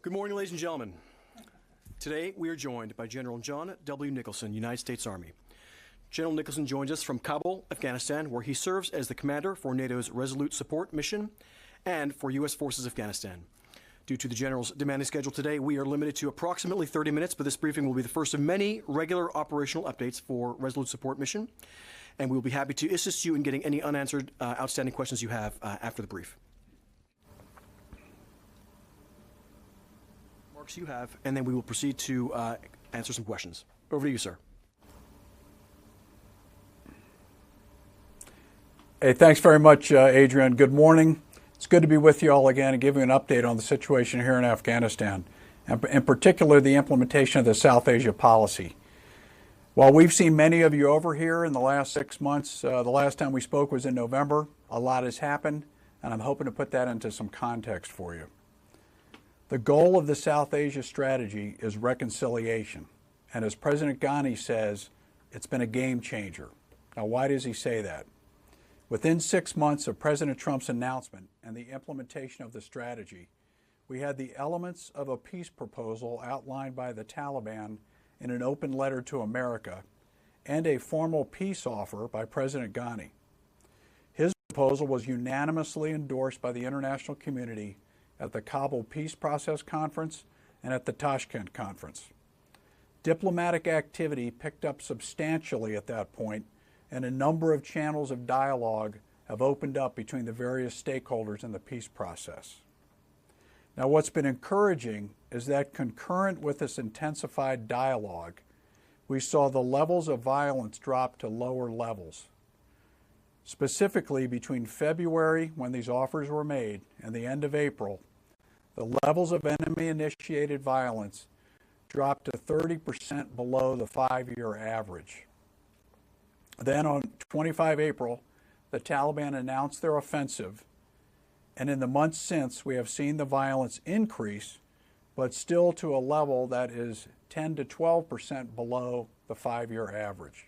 Good morning, ladies and gentlemen. Today, we are joined by General John W. Nicholson, United States Army. General Nicholson joins us from Kabul, Afghanistan, where he serves as the commander for NATO's Resolute Support Mission and for U.S. Forces Afghanistan. Due to the General's demanding schedule today, we are limited to approximately 30 minutes, but this briefing will be the first of many regular operational updates for Resolute Support Mission, and we will be happy to assist you in getting any unanswered outstanding questions you have after the brief. You have, and then we will proceed to answer some questions. Over to you, sir. Hey, thanks very much, Adrian. Good morning. It's good to be with you all again and give you an update on the situation here in Afghanistan, and in particular the implementation of the South Asia policy. While we've seen many of you over here in the last 6 months, the last time we spoke was in November, a lot has happened, and I'm hoping to put that into some context for you. The goal of the South Asia strategy is reconciliation, and as President Ghani says, it's been a game changer. Now, why does he say that? Within 6 months of President Trump's announcement and the implementation of the strategy, we had the elements of a peace proposal outlined by the Taliban in an open letter to America and a formal peace offer by President Ghani. His proposal was unanimously endorsed by the international community at the Kabul Peace Process Conference and at the Tashkent Conference. Diplomatic activity picked up substantially at that point, and a number of channels of dialogue have opened up between the various stakeholders in the peace process. Now, what's been encouraging is that concurrent with this intensified dialogue, we saw the levels of violence drop to lower levels. Specifically, between February, when these offers were made, and the end of April, the levels of enemy-initiated violence dropped to 30% below the 5-year average. Then on 25 April, the Taliban announced their offensive, and in the months since, we have seen the violence increase, but still to a level that is 10 to 12% below the 5-year average.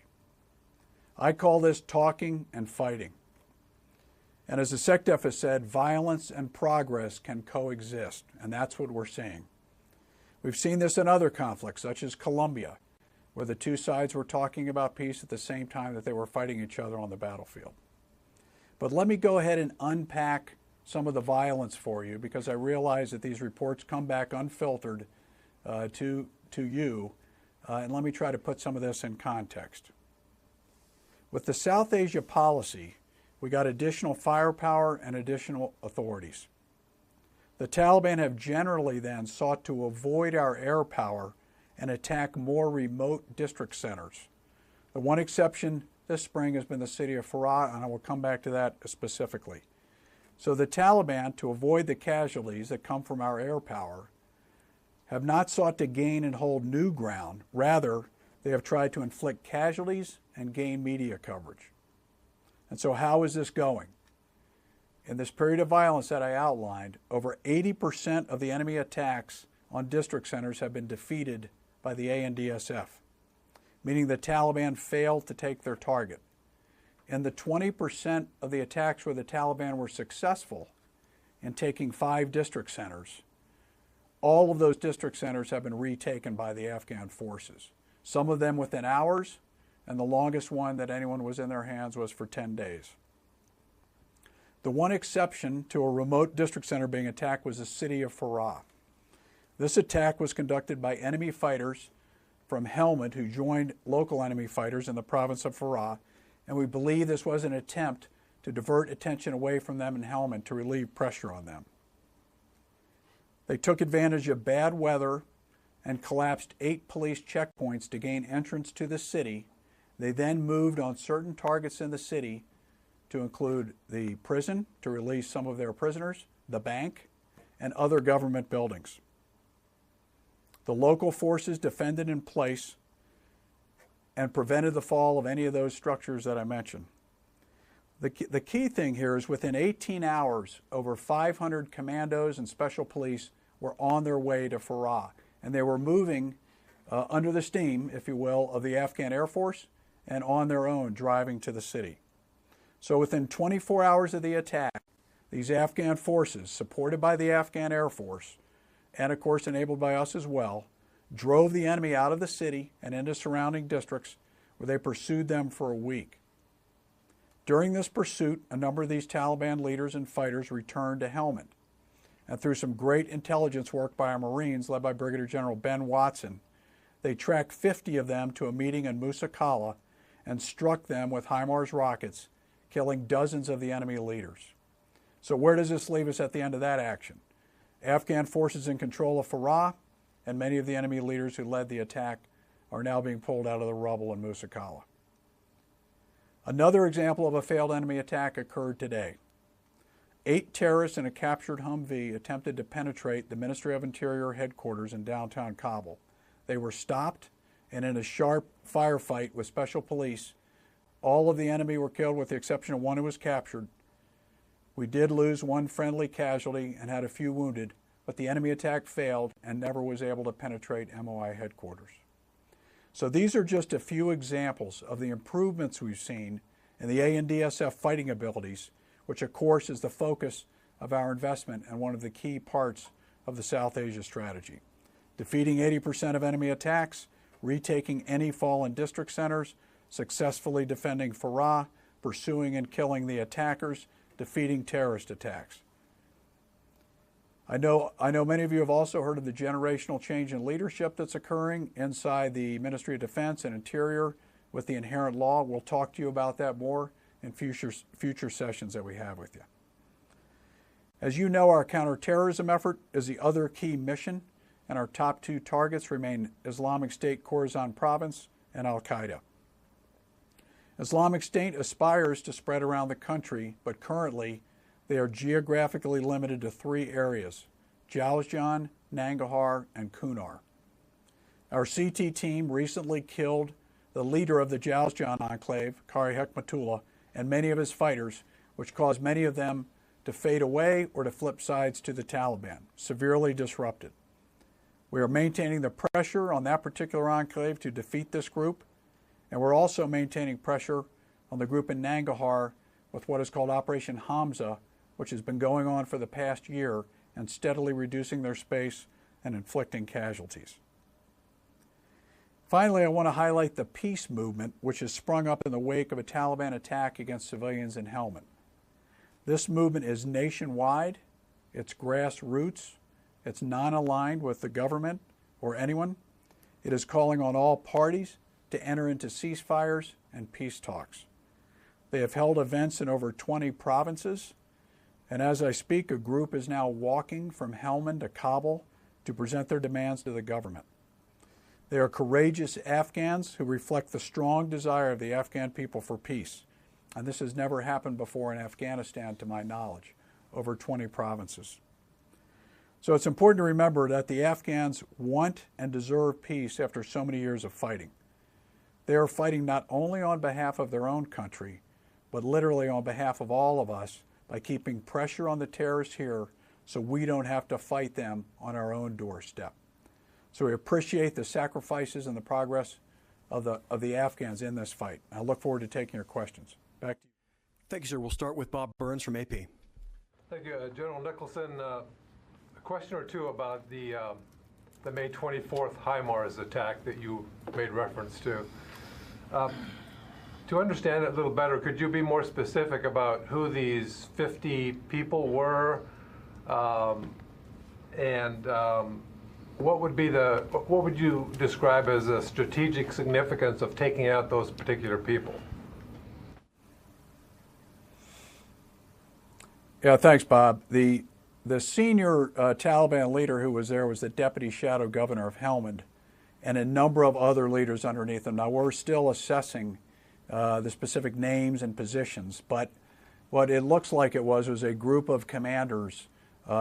I call this talking and fighting. And as the SecDef has said, violence and progress can coexist, and that's what we're seeing. We've seen this in other conflicts, such as Colombia, where the two sides were talking about peace at the same time that they were fighting each other on the battlefield. But let me go ahead and unpack some of the violence for you, because I realize that these reports come back unfiltered to you, and let me try to put some of this in context. With the South Asia policy, we got additional firepower and additional authorities. The Taliban have generally then sought to avoid our air power and attack more remote district centers. The one exception this spring has been the city of Farah, and I will come back to that specifically. So the Taliban, to avoid the casualties that come from our air power, have not sought to gain and hold new ground. Rather, they have tried to inflict casualties and gain media coverage. And so how is this going? In this period of violence that I outlined, over 80% of the enemy attacks on district centers have been defeated by the ANDSF, meaning the Taliban failed to take their target. And the 20% of the attacks where the Taliban were successful in taking 5 district centers, all of those district centers have been retaken by the Afghan forces, some of them within hours, and the longest one that anyone was in their hands was for 10 days. The one exception to a remote district center being attacked was the city of Farah. This attack was conducted by enemy fighters from Helmand who joined local enemy fighters in the province of Farah, and we believe this was an attempt to divert attention away from them in Helmand to relieve pressure on them. They took advantage of bad weather and collapsed 8 police checkpoints to gain entrance to the city. They then moved on certain targets in the city to include the prison to release some of their prisoners, the bank, and other government buildings. The local forces defended in place and prevented the fall of any of those structures that I mentioned. The key thing here is within 18 hours, over 500 commandos and special police were on their way to Farah, and they were moving under the steam, if you will, of the Afghan Air Force and on their own driving to the city. So within 24 hours of the attack, these Afghan forces, supported by the Afghan Air Force and of course enabled by us as well, drove the enemy out of the city and into surrounding districts where they pursued them for a week. During this pursuit, a number of these Taliban leaders and fighters returned to Helmand. And through some great intelligence work by our Marines, led by Brigadier General Ben Watson, they tracked 50 of them to a meeting in Musa Qala and struck them with HIMARS rockets, killing dozens of the enemy leaders. So where does this leave us at the end of that action? Afghan forces in control of Farah, and many of the enemy leaders who led the attack are now being pulled out of the rubble in Musa Qala. Another example of a failed enemy attack occurred today. 8 terrorists in a captured Humvee attempted to penetrate the Ministry of Interior headquarters in downtown Kabul. They were stopped, and in a sharp firefight with special police, all of the enemy were killed with the exception of one who was captured. We did lose one friendly casualty and had a few wounded, but the enemy attack failed and never was able to penetrate MOI headquarters. So these are just a few examples of the improvements we've seen in the ANDSF fighting abilities, which of course is the focus of our investment and one of the key parts of the South Asia strategy. Defeating 80% of enemy attacks, retaking any fallen district centers, successfully defending Farah, pursuing and killing the attackers, defeating terrorist attacks. I know many of you have also heard of the generational change in leadership that's occurring inside the Ministry of Defense and Interior with the inherent law. We'll talk to you about that more in future sessions that we have with you. As you know, our counterterrorism effort is the other key mission, and our top 2 targets remain Islamic State Khorasan Province and Al-Qaeda. Islamic State aspires to spread around the country, but currently they are geographically limited to 3 areas: Jowzjan, Nangarhar, and Kunar. Our CT team recently killed the leader of the Jowzjan enclave, Qari Hekmatullah, and many of his fighters, which caused many of them to fade away or to flip sides to the Taliban, severely disrupted. We are maintaining the pressure on that particular enclave to defeat this group, and we're also maintaining pressure on the group in Nangarhar with what is called Operation Hamza, which has been going on for the past year and steadily reducing their space and inflicting casualties. Finally, I want to highlight the peace movement, which has sprung up in the wake of a Taliban attack against civilians in Helmand. This movement is nationwide, it's grassroots, it's non-aligned with the government or anyone. It is calling on all parties to enter into ceasefires and peace talks. They have held events in over 20 provinces, and as I speak, a group is now walking from Helmand to Kabul to present their demands to the government. They are courageous Afghans who reflect the strong desire of the Afghan people for peace, and this has never happened before in Afghanistan to my knowledge, over 20 provinces. So it's important to remember that the Afghans want and deserve peace after so many years of fighting. They are fighting not only on behalf of their own country, but literally on behalf of all of us by keeping pressure on the terrorists here so we don't have to fight them on our own doorstep. So we appreciate the sacrifices and the progress of the Afghans in this fight. I look forward to taking your questions. Back to you. Thank you, sir. We'll start with Bob Burns from AP. Thank you, General Nicholson. A question or two about the May 24th HIMARS attack that you made reference to. To understand it a little better, could you be more specific about who these 50 people were, and what would you describe as the strategic significance of taking out those particular people? Yeah, thanks, Bob. The senior Taliban leader who was there was the deputy shadow governor of Helmand and a number of other leaders underneath him. Now, we're still assessing the specific names and positions, but what it looks like it was a group of commanders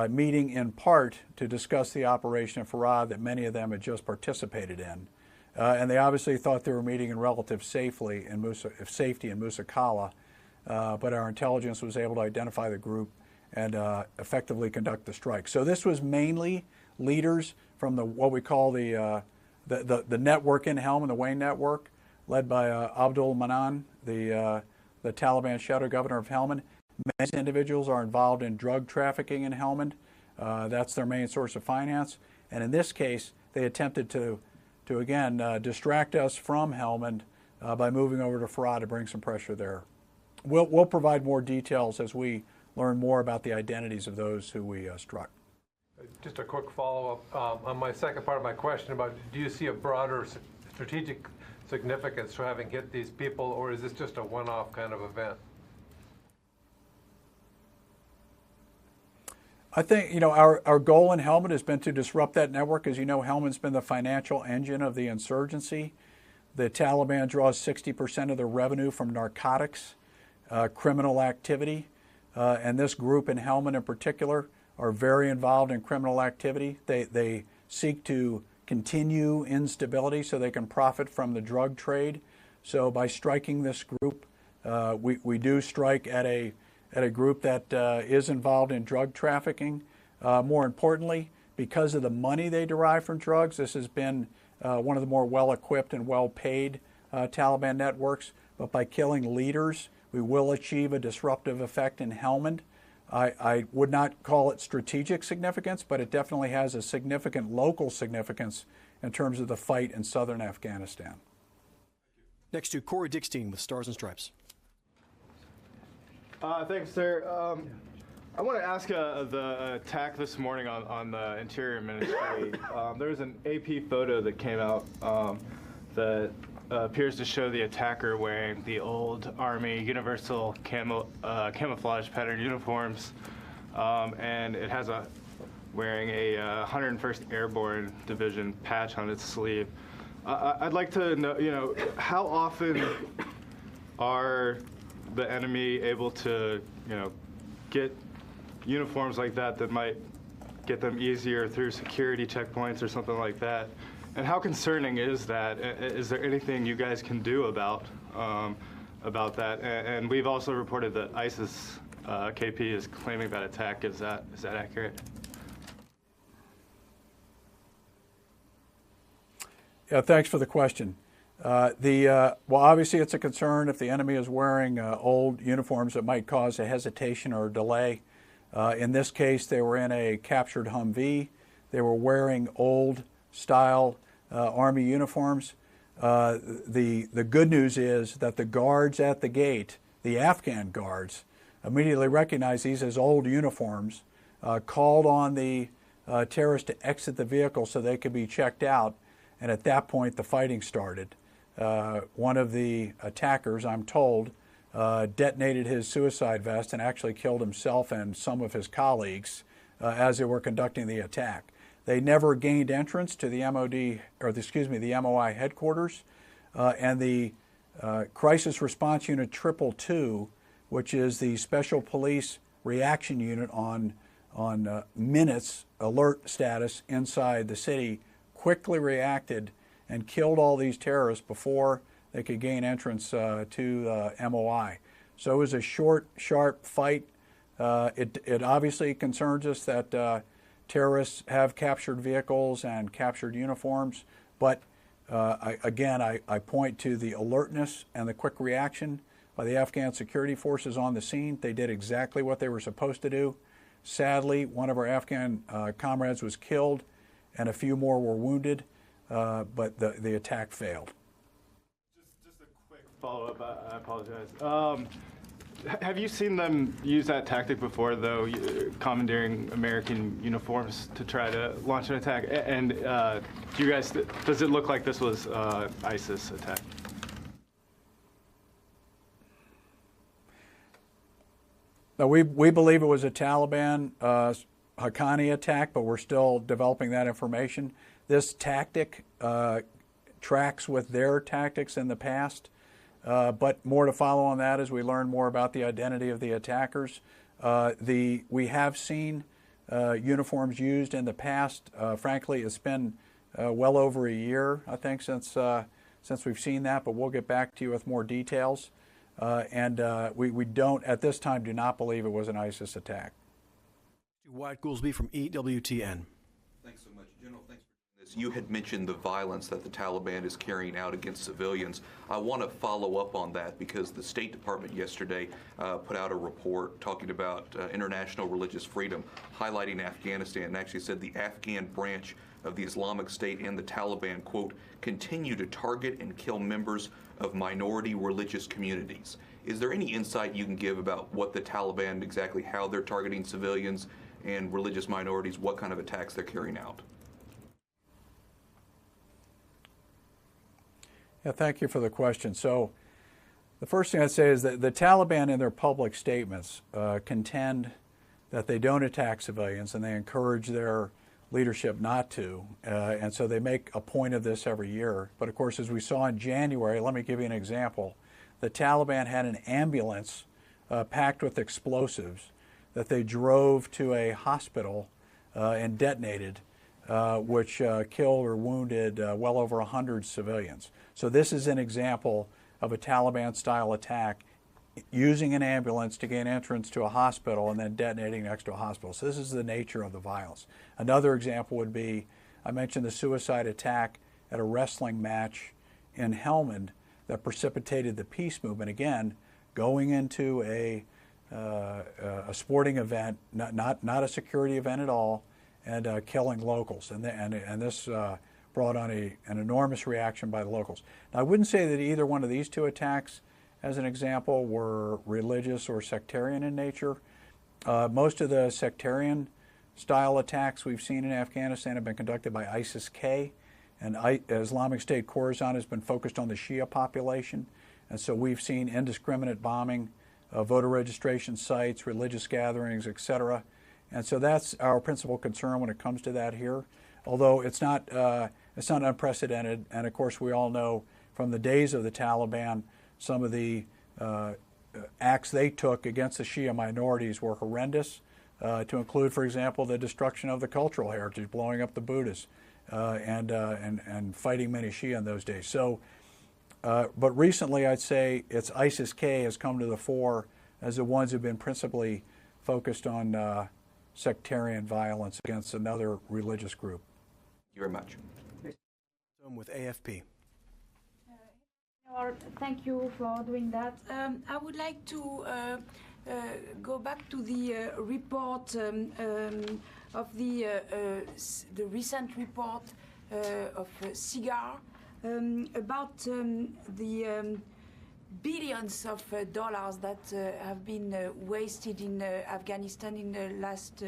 meeting in part to discuss the operation of Farah that many of them had just participated in. And they obviously thought they were meeting in relative safety in Musa Qala, but our intelligence was able to identify the group and effectively conduct the strike. So this was mainly leaders from what we call the network in Helmand, the Wayne network, led by Abdul Manan, the Taliban shadow governor of Helmand. Many individuals are involved in drug trafficking in Helmand. That's their main source of finance. And in this case, they attempted to again, distract us from Helmand by moving over to Farah to bring some pressure there. We'll provide more details as we learn more about the identities of those who we struck. Just a quick follow-up on my second part of my question about, do you see a broader strategic significance to having hit these people, or is this just a one-off kind of event? I think, our goal in Helmand has been to disrupt that network. As you know, Helmand's been the financial engine of the insurgency. The Taliban draws 60% of their revenue from narcotics, criminal activity, and this group in Helmand in particular are very involved in criminal activity. They seek to continue instability so they can profit from the drug trade. So by striking this group, we do strike at a group that is involved in drug trafficking. More importantly, because of the money they derive from drugs, this has been one of the more well-equipped and well-paid Taliban networks. But by killing leaders, we will achieve a disruptive effect in Helmand. I would not call it strategic significance, but it definitely has a significant local significance in terms of the fight in southern Afghanistan. Next to Corey Dickstein with Stars and Stripes. Thanks, sir. I want to ask the attack this morning on the Interior Ministry. There was an AP photo that came out that appears to show the attacker wearing the old Army Universal camouflage pattern uniforms, and it has wearing a 101st Airborne Division patch on its sleeve. I'd like to know, how often are the enemy able to, get uniforms like that might get them easier through security checkpoints or something like that? And how concerning is that? Is there anything you guys can do about that? And we've also reported that ISIS KP is claiming that attack. Is that accurate? Yeah, thanks for the question. Well, obviously it's a concern if the enemy is wearing old uniforms that might cause a hesitation or a delay. In this case, they were in a captured Humvee. They were wearing old style Army uniforms. The good news is that the guards at the gate, the Afghan guards, immediately recognized these as old uniforms, called on the terrorists to exit the vehicle so they could be checked out, and at that point the fighting started. One of the attackers, I'm told, detonated his suicide vest and actually killed himself and some of his colleagues as they were conducting the attack. They never gained entrance to the the MOI headquarters, and the Crisis Response Unit 222, which is the Special Police Reaction Unit on minutes alert status inside the city, quickly reacted and killed all these terrorists before they could gain entrance to MOI. So it was a short, sharp fight. It obviously concerns us that terrorists have captured vehicles and captured uniforms, but I point to the alertness and the quick reaction by the Afghan security forces on the scene. They did exactly what they were supposed to do. Sadly, one of our Afghan comrades was killed and a few more were wounded, but the attack failed. Just a quick follow-up, I apologize. Have you seen them use that tactic before, though, commandeering American uniforms to try to launch an attack? And does it look like this was ISIS attack? No, we believe it was a Taliban Haqqani attack, but we're still developing that information. This tactic tracks with their tactics in the past, but more to follow on that as we learn more about the identity of the attackers. We have seen uniforms used in the past. Frankly, it's been well over a year, I think, since we've seen that, but we'll get back to you with more details. We don't, at this time, do not believe it was an ISIS attack. Wyatt Goolsby from EWTN. Thanks so much, General. Thanks for doing this. you had mentioned the violence that the Taliban is carrying out against civilians. I want to follow up on that because the State Department yesterday put out a report talking about international religious freedom, highlighting Afghanistan, and actually said the Afghan branch of the Islamic State and the Taliban, quote, continue to target and kill members of minority religious communities. Is there any insight you can give about what the Taliban, exactly how they're targeting civilians and religious minorities, what kind of attacks they're carrying out? Yeah, thank you for the question. So the first thing I'd say is that the Taliban in their public statements contend that they don't attack civilians and they encourage their leadership not to. And so they make a point of this every year. But of course, as we saw in January, let me give you an example. The Taliban had an ambulance packed with explosives that they drove to a hospital and detonated, which killed or wounded well over 100 civilians. So this is an example of a Taliban-style attack using an ambulance to gain entrance to a hospital and then detonating next to a hospital. So this is the nature of the violence. Another example would be, I mentioned the suicide attack at a wrestling match in Helmand that precipitated the peace movement, again, going into a sporting event, not a security event at all, and killing locals. And this brought on an enormous reaction by the locals. Now, I wouldn't say that either one of these two attacks, as an example, were religious or sectarian in nature. Most of the sectarian-style attacks we've seen in Afghanistan have been conducted by ISIS-K, and Islamic State Khorasan has been focused on the Shia population. And so we've seen indiscriminate bombing of voter registration sites, religious gatherings, etc. And so that's our principal concern when it comes to that here. Although it's not unprecedented, and of course we all know from the days of the Taliban, some of the acts they took against the Shia minorities were horrendous, to include, for example, the destruction of the cultural heritage, blowing up the Buddhists, and fighting many Shia in those days. So, but recently I'd say it's ISIS-K has come to the fore as the ones who've been principally focused on sectarian violence against another religious group. Thank you very much. With AFP. Thank you for doing that. I would like to go back to the report of the recent report of SIGAR about the billions of dollars that have been wasted in Afghanistan in the last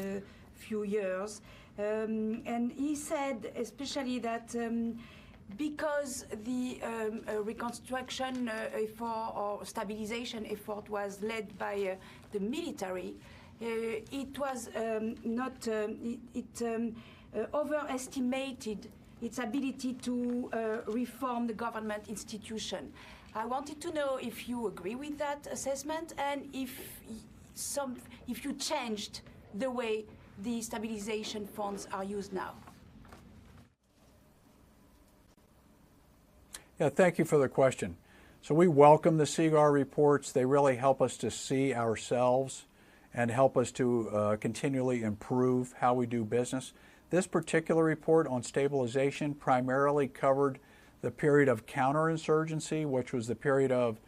few years. And he said especially that because the reconstruction effort or stabilization effort was led by the military, it was overestimated its ability to reform the government institution. I wanted to know if you agree with that assessment and if you changed the way the stabilization funds are used now. Yeah, thank you for the question. So we welcome the SIGAR reports. They really help us to see ourselves and help us to continually improve how we do business. This particular report on stabilization primarily covered the period of counterinsurgency, which was the period of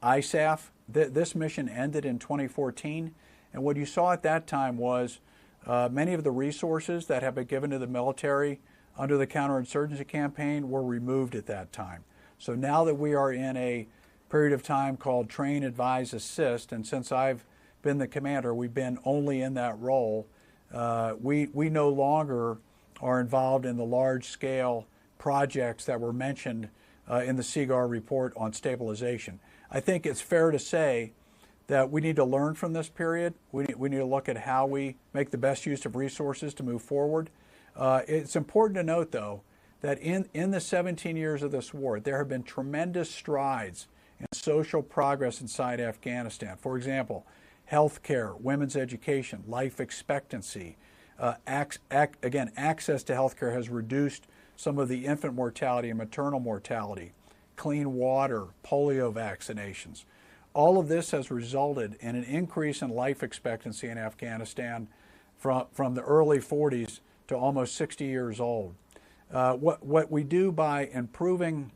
ISAF. This mission ended in 2014, and what you saw at that time was many of the resources that have been given to the military under the counterinsurgency campaign were removed at that time. So now that we are in a period of time called Train, Advise, Assist, and since I've been the commander, we've been only in that role, we no longer are involved in the large-scale projects that were mentioned in the SIGAR report on stabilization. I think it's fair to say that we need to learn from this period. We need to look at how we make the best use of resources to move forward. It's important to note, though, that in the 17 years of this war, there have been tremendous strides in social progress inside Afghanistan. For example, health care, women's education, life expectancy. Again, access to health care has reduced some of the infant mortality and maternal mortality. Clean water, polio vaccinations. All of this has resulted in an increase in life expectancy in Afghanistan from the early 40s to almost 60 years old. What we do by improving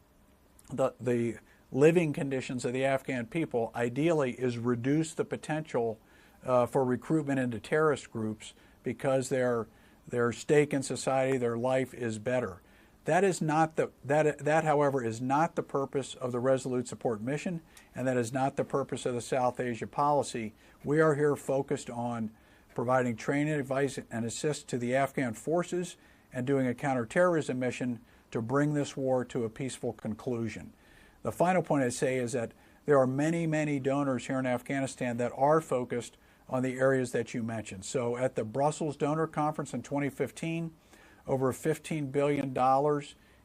the living conditions of the Afghan people, ideally, is reduce the potential for recruitment into terrorist groups because their stake in society, their life is better. That is not that, however, is not the purpose of the Resolute Support Mission, and that is not the purpose of the South Asia policy. We are here focused on providing training, advice, and assist to the Afghan forces and doing a counterterrorism mission to bring this war to a peaceful conclusion. The final point I'd say is that there are many, many donors here in Afghanistan that are focused on the areas that you mentioned. So at the Brussels Donor Conference in 2015, over $15 billion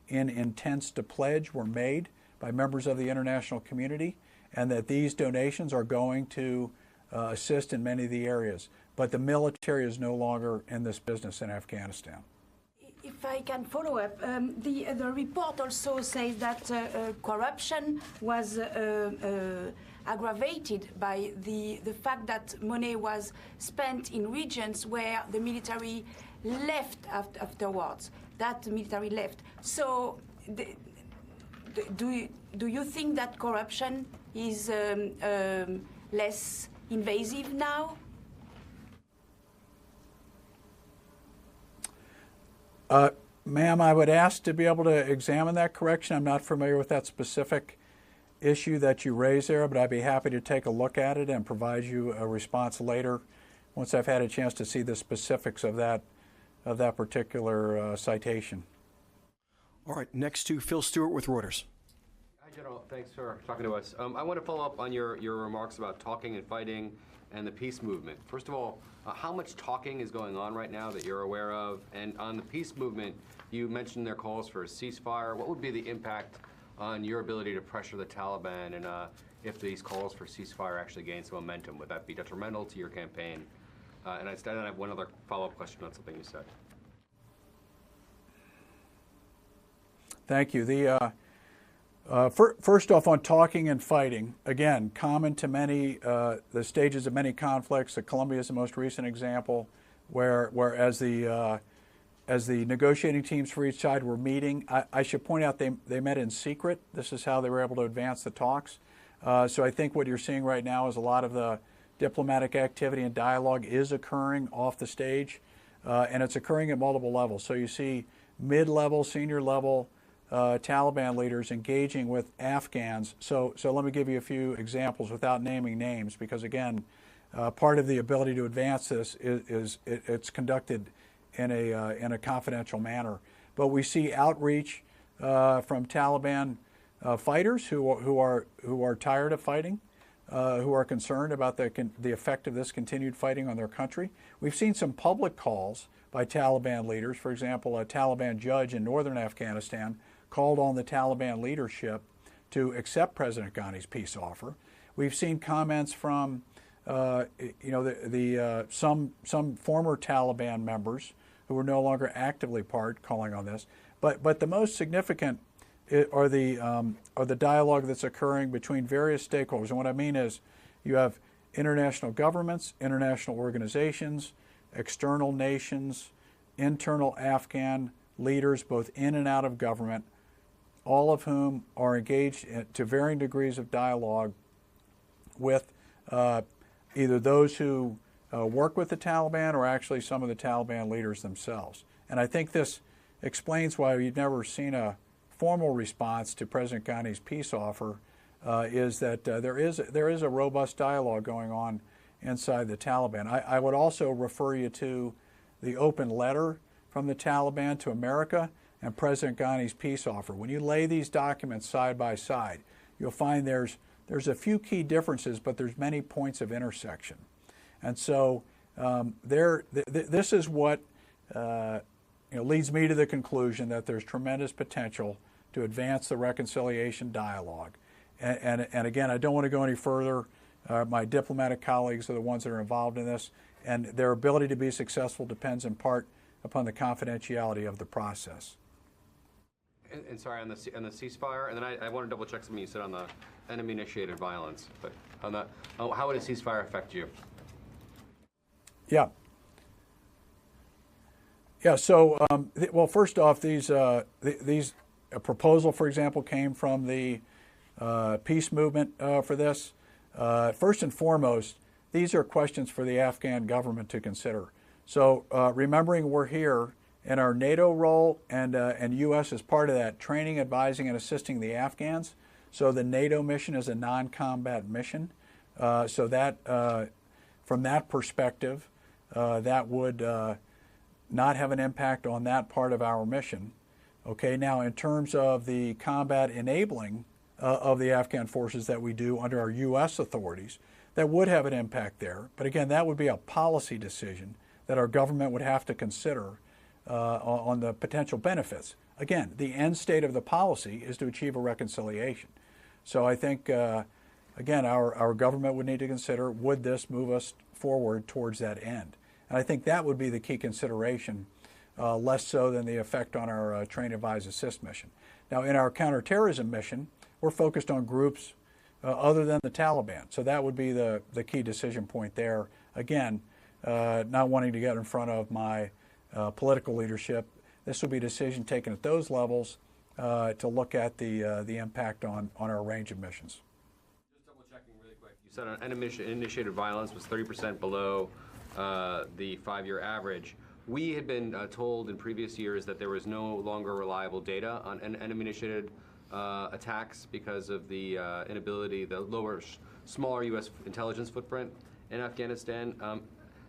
in intents to pledge were made by members of the international community, and that these donations are going to assist in many of the areas. But the military is no longer in this business in Afghanistan. If I can follow up, the report also says that corruption was aggravated by the fact that money was spent in regions where the military left afterwards. That military left. So, do you think that corruption is less invasive now? Ma'am, I would ask to be able to examine that correction. I'm not familiar with that specific issue that you raised there, but I'd be happy to take a look at it and provide you a response later once I've had a chance to see the specifics of that particular citation. All right, next to Phil Stewart with Reuters. Hi, General. Thanks for talking to us. I want to follow up on your remarks about talking and fighting and the peace movement. First of all, how much talking is going on right now that you're aware of? And on the peace movement, you mentioned their calls for a ceasefire. What would be the impact on your ability to pressure the Taliban, and if these calls for ceasefire actually gain some momentum? Would that be detrimental to your campaign? And I have one other follow-up question on something you said. Thank you. First off, on talking and fighting, again, common to many the stages of many conflicts. Colombia is the most recent example, where as the negotiating teams for each side were meeting, I should point out they met in secret. This is how they were able to advance the talks. So I think what you're seeing right now is a lot of the diplomatic activity and dialogue is occurring off the stage, and it's occurring at multiple levels. So you see mid-level, senior-level Taliban leaders engaging with Afghans. So let me give you a few examples without naming names, because again, part of the ability to advance this is it's conducted in a confidential manner. But we see outreach from Taliban fighters who are tired of fighting, who are concerned about the effect of this continued fighting on their country. We've seen some public calls by Taliban leaders. For example, a Taliban judge in northern Afghanistan called on the Taliban leadership to accept President Ghani's peace offer. We've seen comments from some former Taliban members who are no longer actively part calling on this. But the most significant are the dialogue that's occurring between various stakeholders. And what I mean is you have international governments, international organizations, external nations, internal Afghan leaders, both in and out of government, all of whom are engaged to varying degrees of dialogue with either those who work with the Taliban or actually some of the Taliban leaders themselves. And I think this explains why you've never seen a formal response to President Ghani's peace offer, is that there is a robust dialogue going on inside the Taliban. I would also refer you to the open letter from the Taliban to America and President Ghani's peace offer. When you lay these documents side by side, you'll find there's a few key differences, but there's many points of intersection. And so this is what leads me to the conclusion that there's tremendous potential to advance the reconciliation dialogue. And again, I don't want to go any further. My diplomatic colleagues are the ones that are involved in this, and their ability to be successful depends in part upon the confidentiality of the process. And sorry, on the ceasefire, and then I want to double check something you said on the enemy-initiated violence. But on that, how would a ceasefire affect you? Yeah. Yeah, so, well, first off, these a proposal, for example, came from the peace movement for this. First and foremost, these are questions for the Afghan government to consider. So remembering we're here in our NATO role and U.S. is part of that, training, advising, and assisting the Afghans. So the NATO mission is a non-combat mission. So that, from that perspective, that would not have an impact on that part of our mission. Okay, now in terms of the combat enabling of the Afghan forces that we do under our U.S. authorities, that would have an impact there. But again, that would be a policy decision that our government would have to consider on the potential benefits. Again, the end state of the policy is to achieve a reconciliation. So I think, again, our government would need to consider, would this move us forward towards that end? And I think that would be the key consideration, less so than the effect on our train, advise, assist mission. Now, in our counterterrorism mission, we're focused on groups other than the Taliban. So that would be the key decision point there. Again, not wanting to get in front of my political leadership. This will be a decision taken at those levels to look at the impact on our range of missions. Just double checking really quick. You said initiated violence was 30% below the 5-year average. We had been told in previous years that there was no longer reliable data on enemy-initiated attacks because of the inability, the smaller U.S. intelligence footprint in Afghanistan.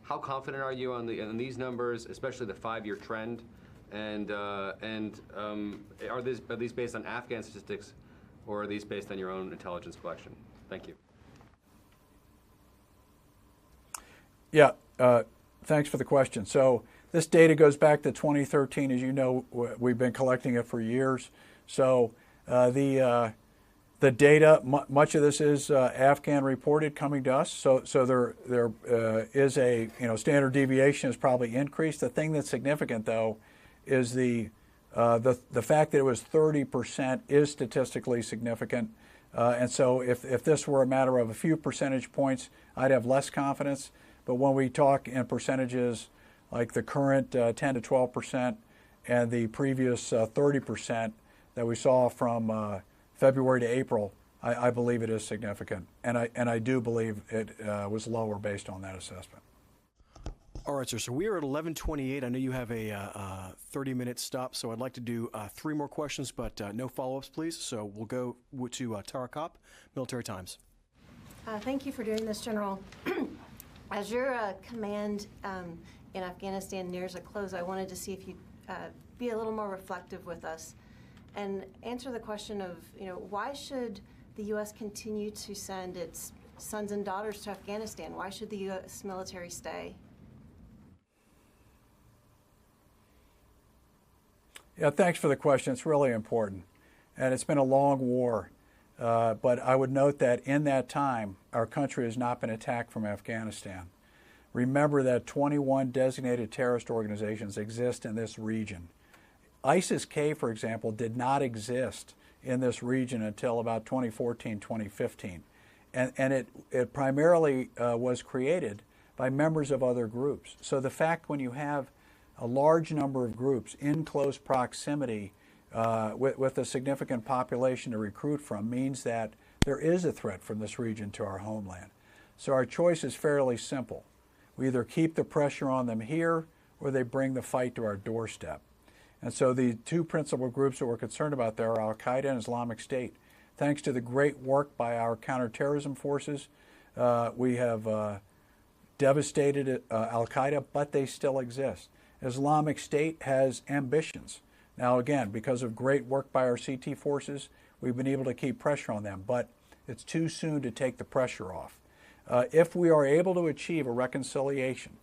How confident are you on these numbers, especially the 5-year trend? And are these based on Afghan statistics, or are these based on your own intelligence collection? Thank you. Yeah, thanks for the question. So this data goes back to 2013. As you know, we've been collecting it for years. So the data, much of this is Afghan reported coming to us. So there is a standard deviation has probably increased. The thing that's significant though is the fact that it was 30% is statistically significant. And so if this were a matter of a few percentage points, I'd have less confidence. But when we talk in percentages like the current 10 to 12% and the previous 30% that we saw from February to April, I believe it is significant. And I do believe it was lower based on that assessment. All right, sir. So we are at 11:28. I know you have a 30-minute stop, so I'd like to do 3 more questions, but no follow-ups, please. So we'll go to Tara Kopp, Military Times. Thank you for doing this, General. As your command in Afghanistan nears a close, I wanted to see if you'd be a little more reflective with us and answer the question of, why should the U.S. continue to send its sons and daughters to Afghanistan? Why should the U.S. military stay? Yeah, thanks for the question. It's really important. And it's been a long war. But I would note that in that time, our country has not been attacked from Afghanistan. Remember that 21 designated terrorist organizations exist in this region. ISIS-K, for example, did not exist in this region until about 2014, 2015. And it primarily was created by members of other groups. So the fact when you have a large number of groups in close proximity with a significant population to recruit from means that there is a threat from this region to our homeland. So our choice is fairly simple. We either keep the pressure on them here or they bring the fight to our doorstep. And so the 2 principal groups that we're concerned about there are Al-Qaeda and Islamic State. Thanks to the great work by our counterterrorism forces, we have devastated Al-Qaeda, but they still exist. Islamic State has ambitions. Now again, because of great work by our CT forces, we've been able to keep pressure on them, but it's too soon to take the pressure off. If we are able to achieve a reconciliation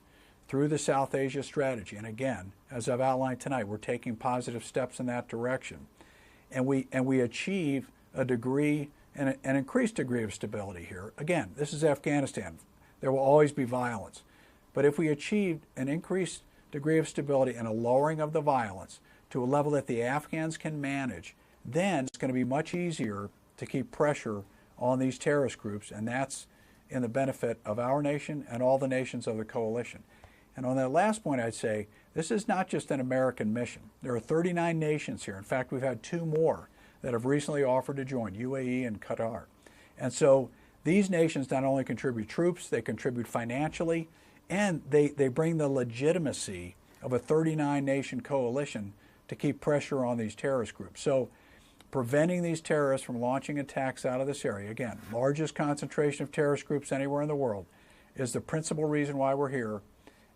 through the South Asia strategy, and again, as I've outlined tonight, we're taking positive steps in that direction, and we achieve a degree, an increased degree of stability here. Again, this is Afghanistan. There will always be violence. But if we achieve an increased degree of stability and a lowering of the violence to a level that the Afghans can manage, then it's going to be much easier to keep pressure on these terrorist groups, and that's in the benefit of our nation and all the nations of the coalition. And on that last point, I'd say this is not just an American mission. There are 39 nations here. In fact, we've had 2 more that have recently offered to join, UAE and Qatar. And so these nations not only contribute troops, they contribute financially, and they bring the legitimacy of a 39-nation coalition to keep pressure on these terrorist groups. So preventing these terrorists from launching attacks out of this area, again, largest concentration of terrorist groups anywhere in the world, is the principal reason why we're here.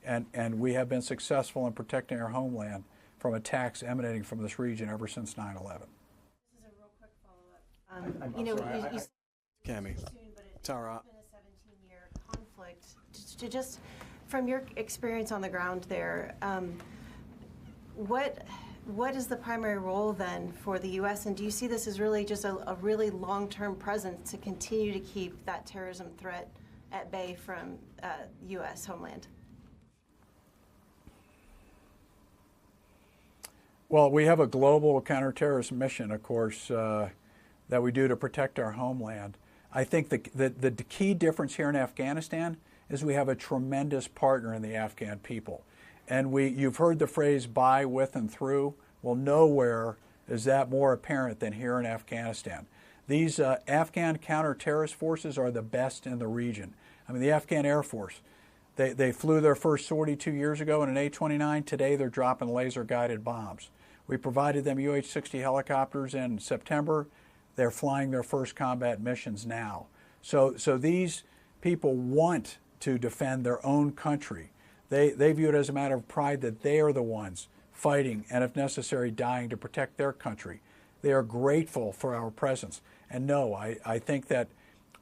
And we have been successful in protecting our homeland from attacks emanating from this region ever since 9/11. This is a real quick follow-up. You said Cami, soon, but it's Tara. been a 17-year conflict. Just from your experience on the ground there, what is the primary role then for the U.S. and do you see this as really just a really long-term presence to continue to keep that terrorism threat at bay from U.S. homeland? Well, we have a global counterterrorism mission, of course, that we do to protect our homeland. I think the key difference here in Afghanistan is we have a tremendous partner in the Afghan people. And you've heard the phrase by, with, and through. Well, nowhere is that more apparent than here in Afghanistan. These Afghan counter-terrorist forces are the best in the region. I mean, the Afghan Air Force, they flew their first sortie 2 years ago in an A-29. Today, they're dropping laser-guided bombs. We provided them UH-60 helicopters in September. They're flying their first combat missions now. So these people want to defend their own country. They view it as a matter of pride that they are the ones fighting and, if necessary, dying to protect their country. They are grateful for our presence. And no, I think that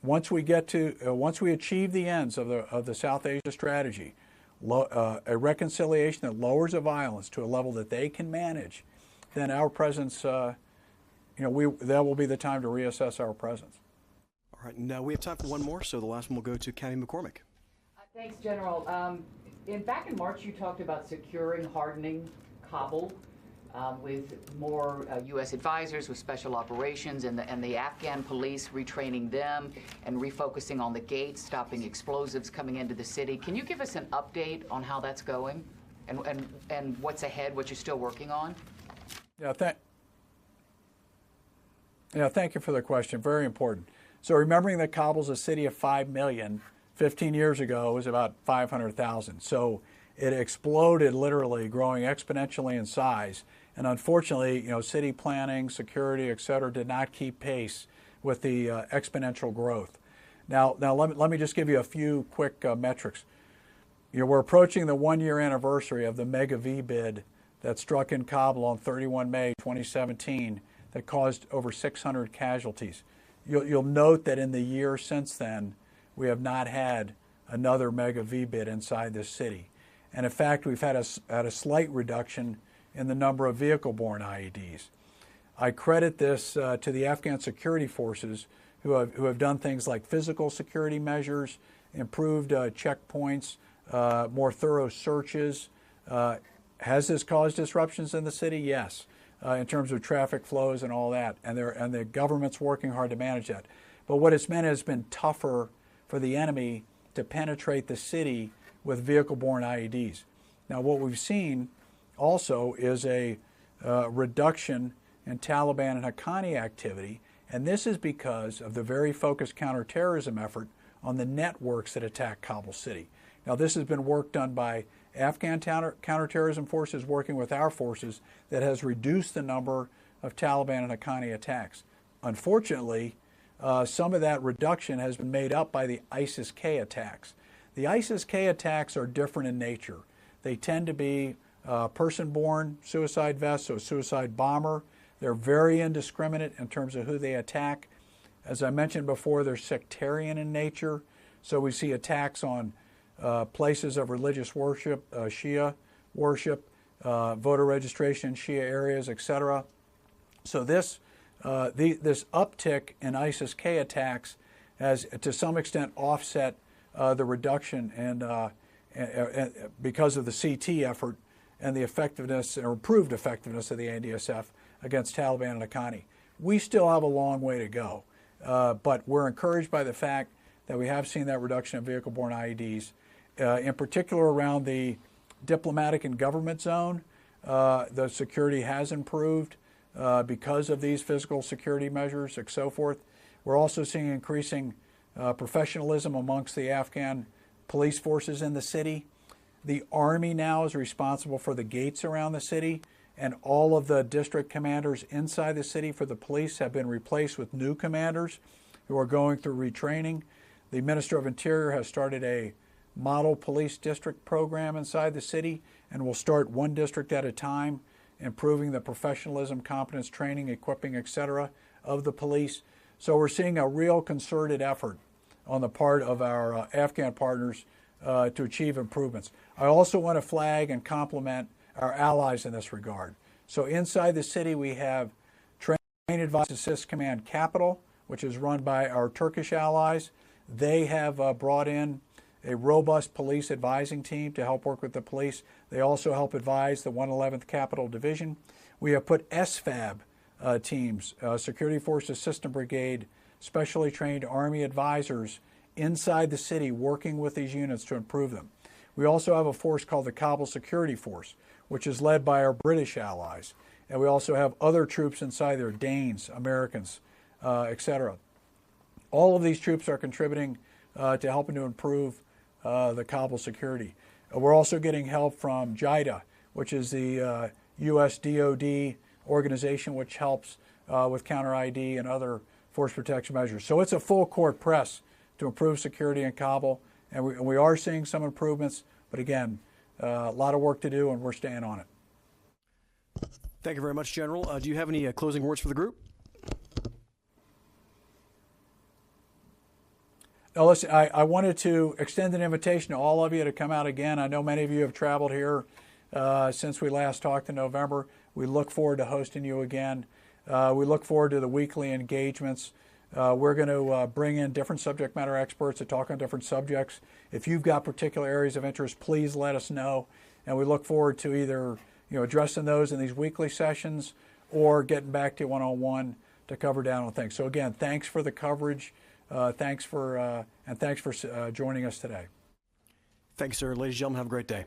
once we achieve the ends of the South Asia strategy, a reconciliation that lowers the violence to a level that they can manage, then our presence, that will be the time to reassess our presence. All right, now we have time for one more, so the last one will go to Cami McCormick. Thanks, General. Back in March, you talked about securing, hardening Kabul with more U.S. advisors with special operations and the Afghan police, retraining them and refocusing on the gates, stopping explosives coming into the city. Can you give us an update on how that's going and what's ahead, what you're still working on? Thank you for the question. Very important. So remembering that Kabul's a city of 5 million, 15 years ago it was about 500,000. So it exploded, literally, growing exponentially in size. And unfortunately, city planning, security, et cetera, did not keep pace with the exponential growth. Now let me just give you a few quick metrics. We're approaching the 1-year anniversary of the Mega V bid that struck in Kabul on 31 May 2017 that caused over 600 casualties. You'll note that in the year since then, we have not had another Mega V bid inside this city. And in fact, we've had a slight reduction in the number of vehicle-borne IEDs. I credit this to the Afghan security forces who have done things like physical security measures, improved checkpoints, more thorough searches. Has this caused disruptions in the city? Yes, in terms of traffic flows and all that, and the government's working hard to manage that. But what it's meant has been tougher for the enemy to penetrate the city with vehicle-borne IEDs. Now, what we've seen also is a reduction in Taliban and Haqqani activity, and this is because of the very focused counterterrorism effort on the networks that attack Kabul city. Now, this has been work done by Afghan counterterrorism forces working with our forces that has reduced the number of Taliban and Haqqani attacks. Unfortunately, some of that reduction has been made up by the ISIS-K attacks. The ISIS-K attacks are different in nature. They tend to be person-borne suicide vests, so a suicide bomber. They're very indiscriminate in terms of who they attack. As I mentioned before, they're sectarian in nature, so we see attacks on places of religious worship, Shia worship, voter registration in Shia areas, etc. So this uptick in ISIS-K attacks has, to some extent, offset the reduction and because of the CT effort and the effectiveness or improved effectiveness of the ANDSF against Taliban and Haqqani. We still have a long way to go, but we're encouraged by the fact that we have seen that reduction in vehicle-borne IEDs, in particular around the diplomatic and government zone, the security has improved because of these physical security measures and so forth. We're also seeing increasing professionalism amongst the Afghan police forces in the city. The Army now is responsible for the gates around the city, and all of the district commanders inside the city for the police have been replaced with new commanders who are going through retraining. The Minister of Interior has started a model police district program inside the city, and will start one district at a time, improving the professionalism, competence, training, equipping, etc. of the police. So we're seeing a real concerted effort on the part of our Afghan partners to achieve improvements. I also want to flag and compliment our allies in this regard. So inside the city we have Train Advise Assist Command Capital, which is run by our Turkish allies. They have brought in a robust police advising team to help work with the police. They also help advise the 111th Capital Division. We have put SFAB teams, Security Force Assistant Brigade, specially trained Army advisors inside the city working with these units to improve them. We also have a force called the Kabul Security Force, which is led by our British allies. And we also have other troops inside there, Danes, Americans, etc. All of these troops are contributing to helping to improve the Kabul security. We're also getting help from JIDA, which is the U.S. DoD organization which helps with counter-ID and other force protection measures. So it's a full court press to improve security in Kabul, and we are seeing some improvements, but again, a lot of work to do, and we're staying on it. Thank you very much, General. Do you have any closing words for the group? Now, listen, I wanted to extend an invitation to all of you to come out again. I know many of you have traveled here since we last talked in November. We look forward to hosting you again. We look forward to the weekly engagements. We're going to bring in different subject matter experts to talk on different subjects. If you've got particular areas of interest, please let us know. And we look forward to either addressing those in these weekly sessions or getting back to you one-on-one to cover down on things. So again, thanks for the coverage. Thanks for joining us today. Thanks, sir. Ladies and gentlemen, have a great day.